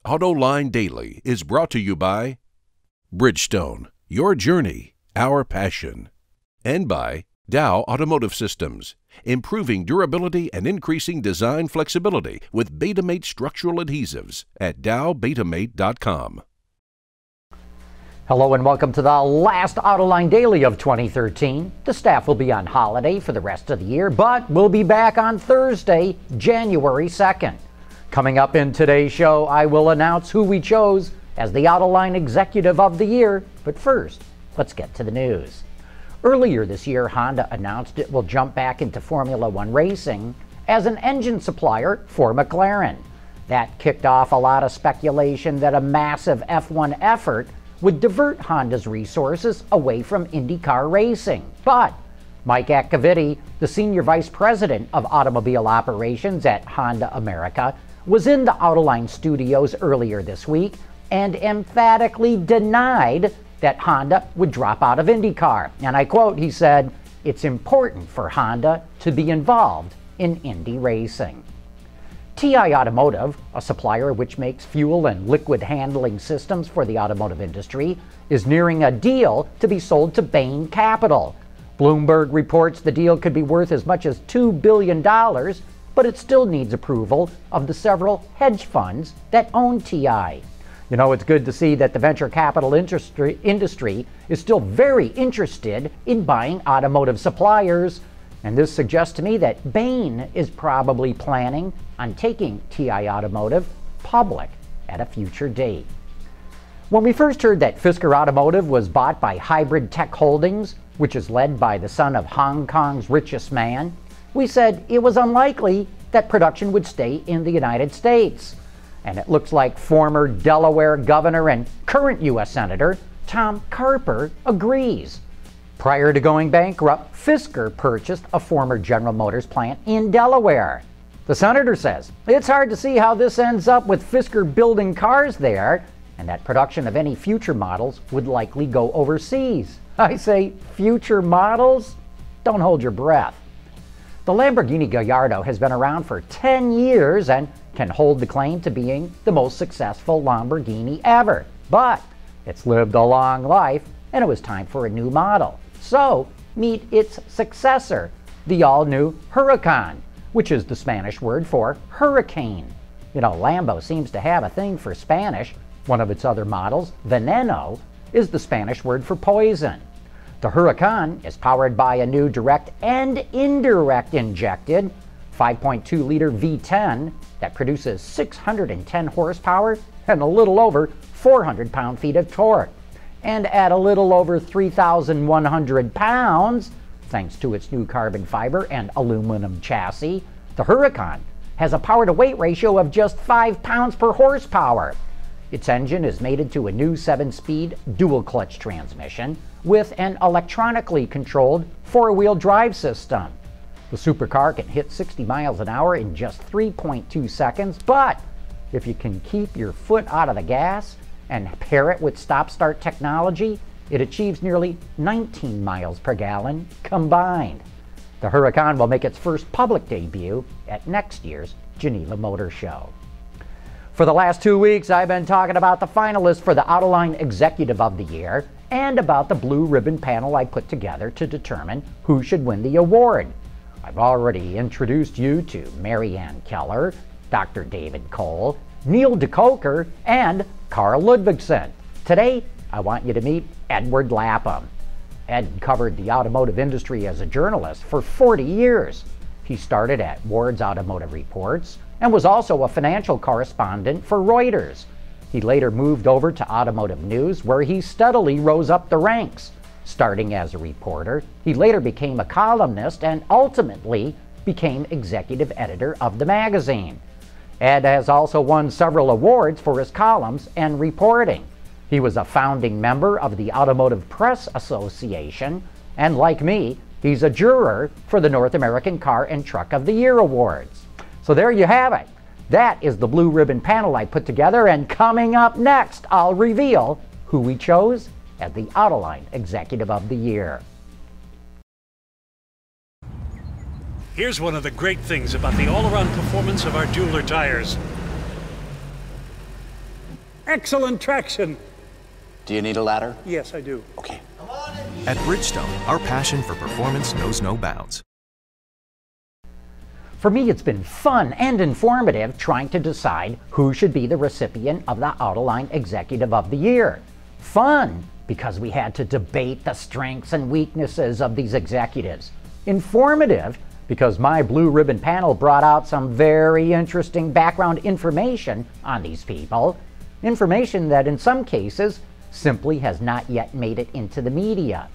Autoline Daily is brought to you by Bridgestone, your journey, our passion, and by Dow Automotive Systems, improving durability and increasing design flexibility with Betamate structural adhesives at dowbetamate.com. Hello and welcome to the last Autoline Daily of 2013. The staff will be on holiday for the rest of the year, but we'll be back on Thursday, January 2nd. Coming up in today's show, I will announce who we chose as the Autoline Executive of the Year. But first, let's get to the news. Earlier this year, Honda announced it will jump back into Formula One racing as an engine supplier for McLaren. That kicked off a lot of speculation that a massive F1 effort would divert Honda's resources away from IndyCar racing. But Mike Accavitti, the Senior Vice President of Automobile Operations at Honda America, was in the Autoline studios earlier this week and emphatically denied that Honda would drop out of IndyCar. And I quote, he said, "It's important for Honda to be involved in Indy racing." TI Automotive, a supplier which makes fuel and liquid handling systems for the automotive industry, is nearing a deal to be sold to Bain Capital. Bloomberg reports the deal could be worth as much as $2 billion, but it still needs approval of the several hedge funds that own TI. You know, it's good to see that the venture capital industry is still very interested in buying automotive suppliers. And this suggests to me that Bain is probably planning on taking TI Automotive public at a future date. When we first heard that Fisker Automotive was bought by Hybrid Tech Holdings, which is led by the son of Hong Kong's richest man, we said it was unlikely that production would stay in the United States. And it looks like former Delaware governor and current U.S. Senator Tom Carper agrees. Prior to going bankrupt, Fisker purchased a former General Motors plant in Delaware. The senator says it's hard to see how this ends up with Fisker building cars there, and that production of any future models would likely go overseas. I say, future models? Don't hold your breath. The Lamborghini Gallardo has been around for 10 years and can hold the claim to being the most successful Lamborghini ever. But it's lived a long life, and it was time for a new model. So, meet its successor, the all-new Huracan, which is the Spanish word for hurricane. You know, Lambo seems to have a thing for Spanish. One of its other models, Veneno, is the Spanish word for poison. The Huracan is powered by a new direct and indirect injected 5.2-liter V10 that produces 610 horsepower and a little over 400 pound-feet of torque. And at a little over 3,100 pounds, thanks to its new carbon fiber and aluminum chassis, the Huracan has a power-to-weight ratio of just 5 pounds per horsepower. Its engine is mated to a new 7-speed dual-clutch transmission with an electronically controlled 4-wheel drive system. The supercar can hit 60 miles an hour in just 3.2 seconds, but if you can keep your foot out of the gas and pair it with stop-start technology, it achieves nearly 19 miles per gallon combined. The Huracan will make its first public debut at next year's Geneva Motor Show. For the last 2 weeks, I've been talking about the finalists for the Autoline Executive of the Year and about the blue ribbon panel I put together to determine who should win the award. I've already introduced you to Mary Ann Keller, Dr. David Cole, Neil DeCoker, and Carl Ludvigsen. Today, I want you to meet Edward Lapham. Ed covered the automotive industry as a journalist for 40 years. He started at Ward's Automotive Reports and was also a financial correspondent for Reuters. He later moved over to Automotive News, where he steadily rose up the ranks. Starting as a reporter, he later became a columnist and ultimately became executive editor of the magazine. Ed has also won several awards for his columns and reporting. He was a founding member of the Automotive Press Association, and like me, he's a juror for the North American Car and Truck of the Year Awards. So there you have it. That is the blue ribbon panel I put together, and coming up next, I'll reveal who we chose as the Autoline Executive of the Year. Here's one of the great things about the all-around performance of our Dueler tires. Excellent traction. Do you need a ladder? Yes, I do. Okay. At Bridgestone, our passion for performance knows no bounds. For me, it's been fun and informative trying to decide who should be the recipient of the Autoline Executive of the Year. Fun, because we had to debate the strengths and weaknesses of these executives. Informative, because my blue ribbon panel brought out some very interesting background information on these people. Information that in some cases simply has not yet made it into the media.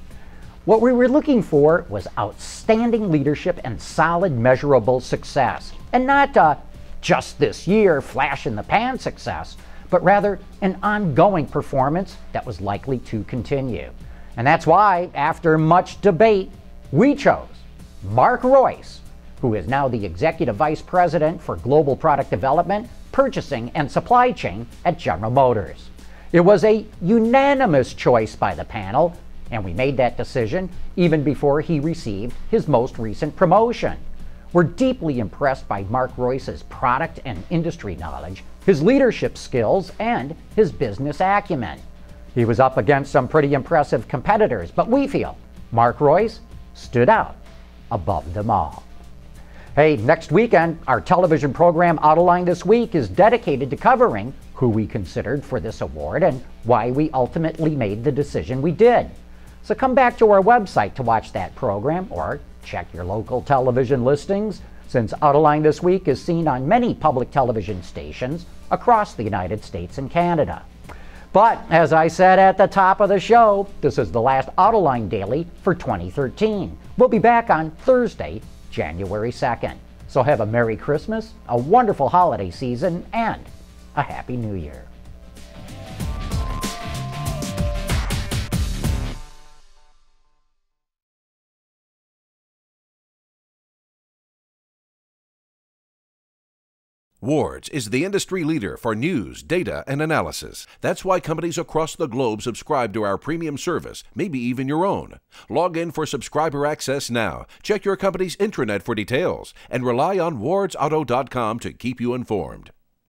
What we were looking for was outstanding leadership and solid measurable success. And not just this year flash in the pan success, but rather an ongoing performance that was likely to continue. And that's why, after much debate, we chose Mark Royce, who is now the Executive Vice President for Global Product Development, Purchasing, and Supply Chain at General Motors. It was a unanimous choice by the panel, and we made that decision even before he received his most recent promotion. We're deeply impressed by Mark Royce's product and industry knowledge, his leadership skills, and his business acumen. He was up against some pretty impressive competitors, but we feel Mark Royce stood out above them all. Hey, next weekend, our television program Autoline This Week is dedicated to covering who we considered for this award and why we ultimately made the decision we did. So come back to our website to watch that program or check your local television listings, since Autoline This Week is seen on many public television stations across the United States and Canada. But as I said at the top of the show, this is the last Autoline Daily for 2013. We'll be back on Thursday, January 2nd. So have a Merry Christmas, a wonderful holiday season, and a Happy New Year. Wards is the industry leader for news, data, and analysis. That's why companies across the globe subscribe to our premium service, maybe even your own. Log in for subscriber access now, check your company's intranet for details, and rely on wardsauto.com to keep you informed.